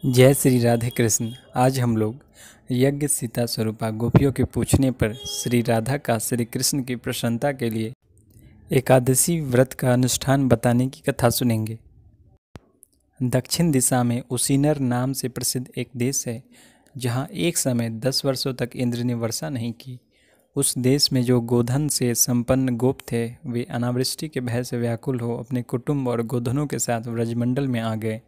जय श्री राधे कृष्ण। आज हम लोग यज्ञ सीता स्वरूपा गोपियों के पूछने पर श्री राधा का श्री कृष्ण की प्रसन्नता के लिए एकादशी व्रत का अनुष्ठान बताने की कथा सुनेंगे। दक्षिण दिशा में उसीनर नाम से प्रसिद्ध एक देश है जहाँ एक समय 10 वर्षों तक इंद्र ने वर्षा नहीं की। उस देश में जो गोधन से संपन्न गोप थे वे अनावृष्टि के भय से व्याकुल हो अपने कुटुंब और गोधनों के साथ व्रजमंडल में आ गए।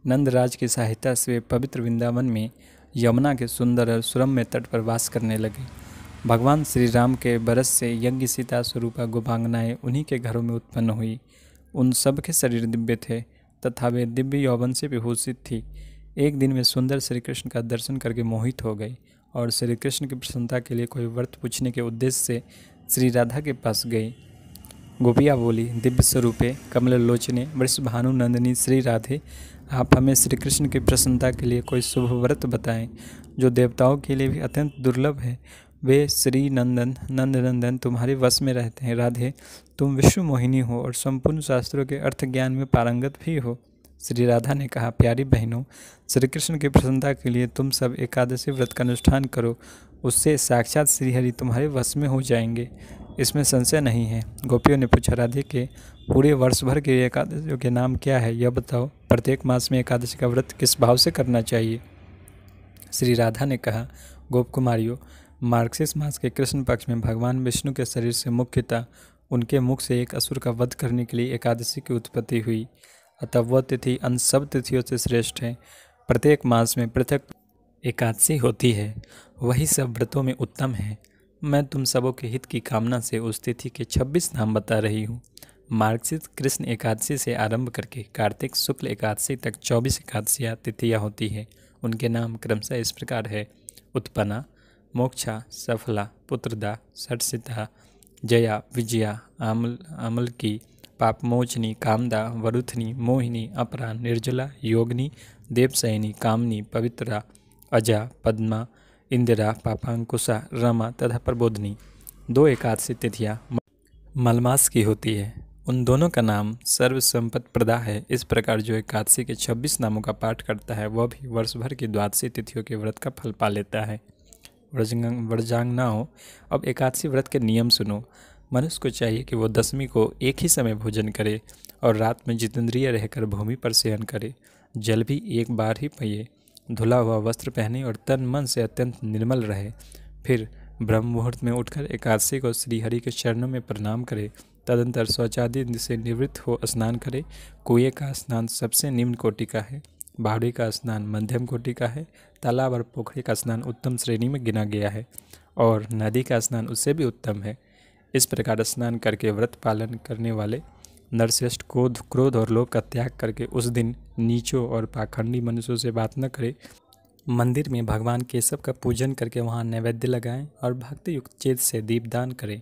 नंदराज की सहायता से वे पवित्र वृंदावन में यमुना के सुंदर और सुरम्य तट पर वास करने लगे। भगवान श्री राम के बरस से यज्ञ सीता स्वरूपा गोपांगनाएं उन्हीं के घरों में उत्पन्न हुई। उन सब के शरीर दिव्य थे तथा वे दिव्य यौवन से विभूषित थी। एक दिन वे सुंदर श्री कृष्ण का दर्शन करके मोहित हो गई और श्री कृष्ण की प्रसन्नता के लिए कोई व्रत पूछने के उद्देश्य से श्री राधा के पास गई। गोपिया बोली, दिव्य स्वरूपे कमल लोचने वृषभानु नंदिनी श्री राधे, आप हमें श्री कृष्ण की प्रसन्नता के लिए कोई शुभ व्रत बताएं जो देवताओं के लिए भी अत्यंत दुर्लभ है। वे श्री नंदनंदन तुम्हारे वश में रहते हैं। राधे, तुम विश्व मोहिनी हो और संपूर्ण शास्त्रों के अर्थ ज्ञान में पारंगत भी हो। श्री राधा ने कहा, प्यारी बहनों, श्री कृष्ण की प्रसन्नता के लिए तुम सब एकादशी व्रत का अनुष्ठान करो, उससे साक्षात श्रीहरि तुम्हारे वश में हो जाएंगे, इसमें संशय नहीं है। गोपियों ने पूछा, राधे के पूरे वर्ष भर के एकादशियों के नाम क्या है, यह बताओ। प्रत्येक मास में एकादशी का व्रत किस भाव से करना चाहिए। श्री राधा ने कहा, गोप कुमारियों, मार्गशीर्ष मास के कृष्ण पक्ष में भगवान विष्णु के शरीर से मुख्यतः उनके मुख से एक असुर का वध करने के लिए एकादशी की उत्पत्ति हुई, अतः वह तिथि अन्य सब तिथियों से श्रेष्ठ है। प्रत्येक मास में पृथक एकादशी होती है, वही सब व्रतों में उत्तम है। मैं तुम सबों के हित की कामना से उस तिथि के 26 नाम बता रही हूँ। मार्गशीर्ष कृष्ण एकादशी से आरंभ करके कार्तिक शुक्ल एकादशी तक 24 एकादशियाँ तिथियाँ होती है। उनके नाम क्रमशः इस प्रकार है: उत्पन्ना, मोक्षा, सफला, पुत्रदा, षटसिता, जया, विजया, आमलकी, पापमोचनी, कामदा, वरुथनी, मोहिनी, अपरा, निर्जला, योगिनी, देवसैनी, कामनी, पवित्रा, अजा, पद्मा, इंदिरा, पापांकुशा, रमा तथा प्रबोधनी। 2 एकादशी तिथियाँ मलमास की होती है। उन दोनों का नाम सर्व संपत्ति प्रदा है। इस प्रकार जो एकादशी के 26 नामों का पाठ करता है वह भी वर्ष भर की द्वादशी तिथियों के व्रत का फल पा लेता है। व्रजांगनाओं, अब एकादशी व्रत के नियम सुनो। मनुष्य को चाहिए कि वो दशमी को एक ही समय भोजन करे और रात में जितेंद्रिय रहकर भूमि पर शयन करे। जल भी एक बार ही पिए, धुला हुआ वस्त्र पहने और तन मन से अत्यंत निर्मल रहे। फिर ब्रह्म मुहूर्त में उठकर एकादशी को श्रीहरि के चरणों में प्रणाम करे। तदंतर शौचादि से निवृत्त हो स्नान करे। कुएं का स्नान सबसे निम्न कोटि का है, बावड़ी का स्नान मध्यम कोटि का है, तालाब और पोखरी का स्नान उत्तम श्रेणी में गिना गया है और नदी का स्नान उससे भी उत्तम है। इस प्रकार स्नान करके व्रत पालन करने वाले नरश्रेष्ठ क्रोध और लोभ का त्याग करके उस दिन नीचों और पाखंडी मनुष्यों से बात न करे। मंदिर में भगवान केशव का पूजन करके वहाँ नैवेद्य लगाएं और भक्ति युक्त चेत से दीपदान करें।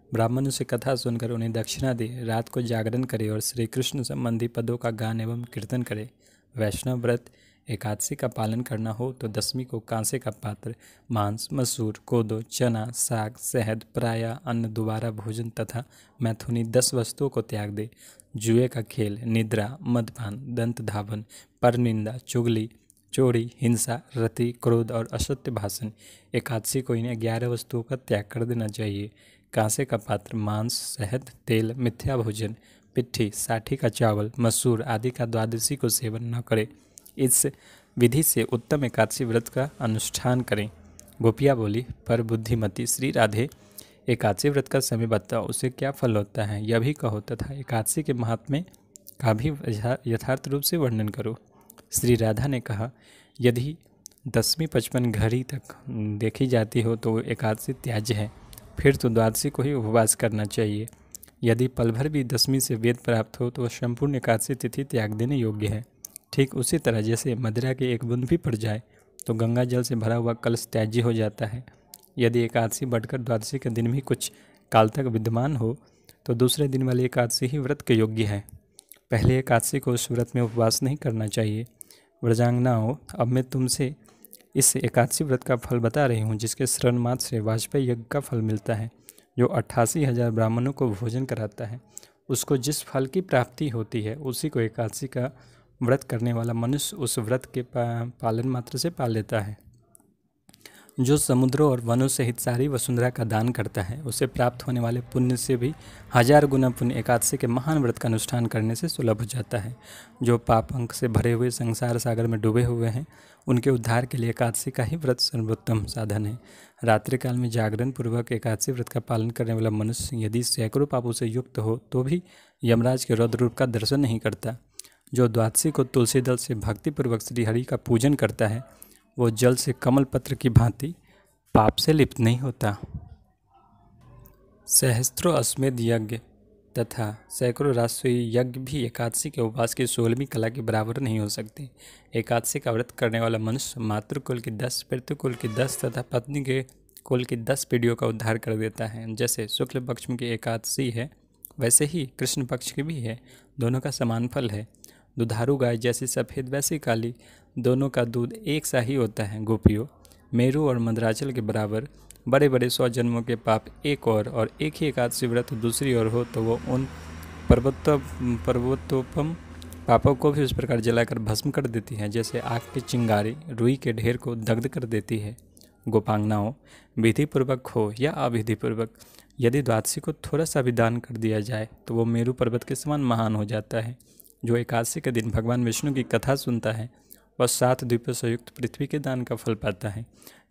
ब्राह्मणों से कथा सुनकर उन्हें दक्षिणा दे, रात को जागरण करे और श्री कृष्ण संबंधी पदों का गान एवं कीर्तन करे। वैष्णव व्रत एकादशी का पालन करना हो तो दशमी को कांसे का पात्र, मांस, मसूर, कोदो, चना, साग, शहद, प्रायः अन्न, दोबारा भोजन तथा मैथुनी 10 वस्तुओं को त्याग दे। जुए का खेल, निद्रा, मदपान, दंत धावन, परनिंदा, चुगली, चोरी, हिंसा, रति, क्रोध और असत्य भाषण, एकादशी को इन 11 वस्तुओं का त्याग कर देना चाहिए। कांसे का पात्र, मांस, शहद, तेल, मिथ्या भोजन, पिट्ठी, साठी का चावल, मसूर आदि का द्वादशी को सेवन न करें। इस विधि से उत्तम एकादशी व्रत का अनुष्ठान करें। गोपिया बोली, पर बुद्धिमती श्री राधे, एकादशी व्रत का समय बताओ, उसे क्या फल होता है यह भी कहो तथा एकादशी के महात्म्य का भी यथार्थ रूप से वर्णन करो। श्री राधा ने कहा, यदि दशमी 55 घड़ी तक देखी जाती हो तो एकादशी त्याज्य है, फिर तो द्वादशी को ही उपवास करना चाहिए। यदि पल भर भी दशमी से वेद प्राप्त हो तो वह संपूर्ण एकादशी तिथि त्याग देने योग्य है। ठीक उसी तरह जैसे मदिरा की एक बूंद भी पड़ जाए तो गंगा जल से भरा हुआ कलश त्याज्य हो जाता है। यदि एकादशी बढ़कर द्वादशी के दिन भी कुछ काल तक विद्यमान हो तो दूसरे दिन वाली एकादशी ही व्रत के योग्य है। पहले एकादशी को उस व्रत में उपवास नहीं करना चाहिए। व्रजांगनाओं, अब मैं तुमसे इस एकादशी व्रत का फल बता रही हूँ जिसके श्रवण मात्र से वाजपेयी यज्ञ का फल मिलता है, जो 88,000 ब्राह्मणों को भोजन कराता है। उसको जिस फल की प्राप्ति होती है उसी को एकादशी का व्रत करने वाला मनुष्य उस व्रत के पालन मात्र से पा लेता है। जो समुद्रों और वनों सहित सारी वसुंधरा का दान करता है, उसे प्राप्त होने वाले पुण्य से भी 1000 गुना पुण्य एकादशी के महान व्रत का अनुष्ठान करने से सुलभ हो जाता है। जो पाप अंक से भरे हुए संसार सागर में डूबे हुए हैं, उनके उद्धार के लिए एकादशी का ही व्रत सर्वोत्तम साधन है। रात्रि काल में जागरण पूर्वक एकादशी व्रत का पालन करने वाला मनुष्य यदि सैकड़ों पापों से युक्त हो तो भी यमराज के रौद्र रूप का दर्शन नहीं करता। जो द्वादशी को तुलसी दल से भक्तिपूर्वक श्रीहरि का पूजन करता है, वो जल से कमल पत्र की भांति पाप से लिप्त नहीं होता। सहस्त्रों अश्वमेध यज्ञ तथा सैकड़ों राष्ट्रीय यज्ञ भी एकादशी के उपवास की 16वीं कला के बराबर नहीं हो सकते। एकादशी का व्रत करने वाला मनुष्य मातृकुल की 10, पितृकुल की 10 तथा पत्नी के कुल की 10 पीढ़ियों का उद्धार कर देता है। जैसे शुक्ल पक्ष की एकादशी है, वैसे ही कृष्ण पक्ष की भी है। दोनों का समान फल है। दुधारू गाय जैसी सफ़ेद वैसी काली, दोनों का दूध एक सा ही होता है। गोपियों, मेरू और मंदराचल के बराबर बड़े बड़े 100 जन्मों के पाप एक और एक ही एकादशी व्रत दूसरी ओर हो तो वो उन पर्वतोपम पापों को भी उस प्रकार जलाकर भस्म कर देती है जैसे आग की चिंगारी रुई के ढेर को दग्ध कर देती है। गोपांगनाओं, विधिपूर्वक हो या अविधिपूर्वक, यदि द्वादशी को थोड़ा सा भी दान कर दिया जाए तो वो मेरू पर्वत के समान महान हो जाता है। जो एकादशी के दिन भगवान विष्णु की कथा सुनता है, वह 7 द्वीपों से युक्त पृथ्वी के दान का फल पाता है।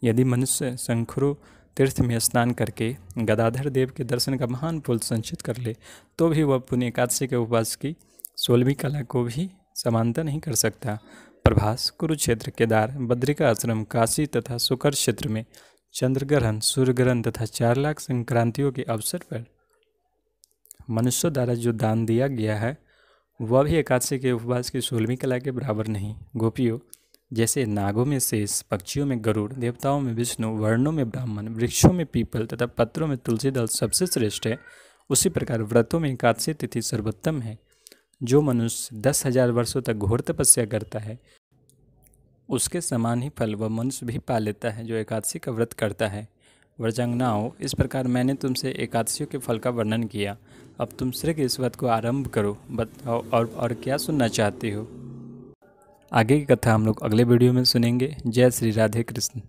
यदि मनुष्य शंखरू तीर्थ में स्नान करके गदाधर देव के दर्शन का महान पुण्य संचित कर ले तो भी वह पुण्य एकादशी के उपवास की 16वीं कला को भी समानता नहीं कर सकता। प्रभास, कुरुक्षेत्र, केदार, बद्रिका आश्रम, काशी तथा सुकर क्षेत्र में चंद्रग्रहण, सूर्यग्रहण तथा 4 लाख संक्रांतियों के अवसर पर मनुष्यों द्वारा जो दान दिया गया है, वह भी एकादशी के उपवास की 16वीं कला के बराबर नहीं। गोपियों, जैसे नागों में शेष, पक्षियों में गरुड़, देवताओं में विष्णु, वर्णों में ब्राह्मण, वृक्षों में पीपल तथा पत्रों में तुलसी दल सबसे श्रेष्ठ है, उसी प्रकार व्रतों में एकादशी तिथि सर्वोत्तम है। जो मनुष्य 10,000 वर्षों तक घोर तपस्या करता है, उसके समान ही फल वह मनुष्य भी पा लेता है जो एकादशी का व्रत करता है। व्रजांगनाओं, इस प्रकार मैंने तुमसे एकादशियों के फल का वर्णन किया। अब तुम श्री के इस व्रत को आरंभ करो। बताओ और क्या सुनना चाहते हो? आगे की कथा हम लोग अगले वीडियो में सुनेंगे। जय श्री राधे कृष्ण।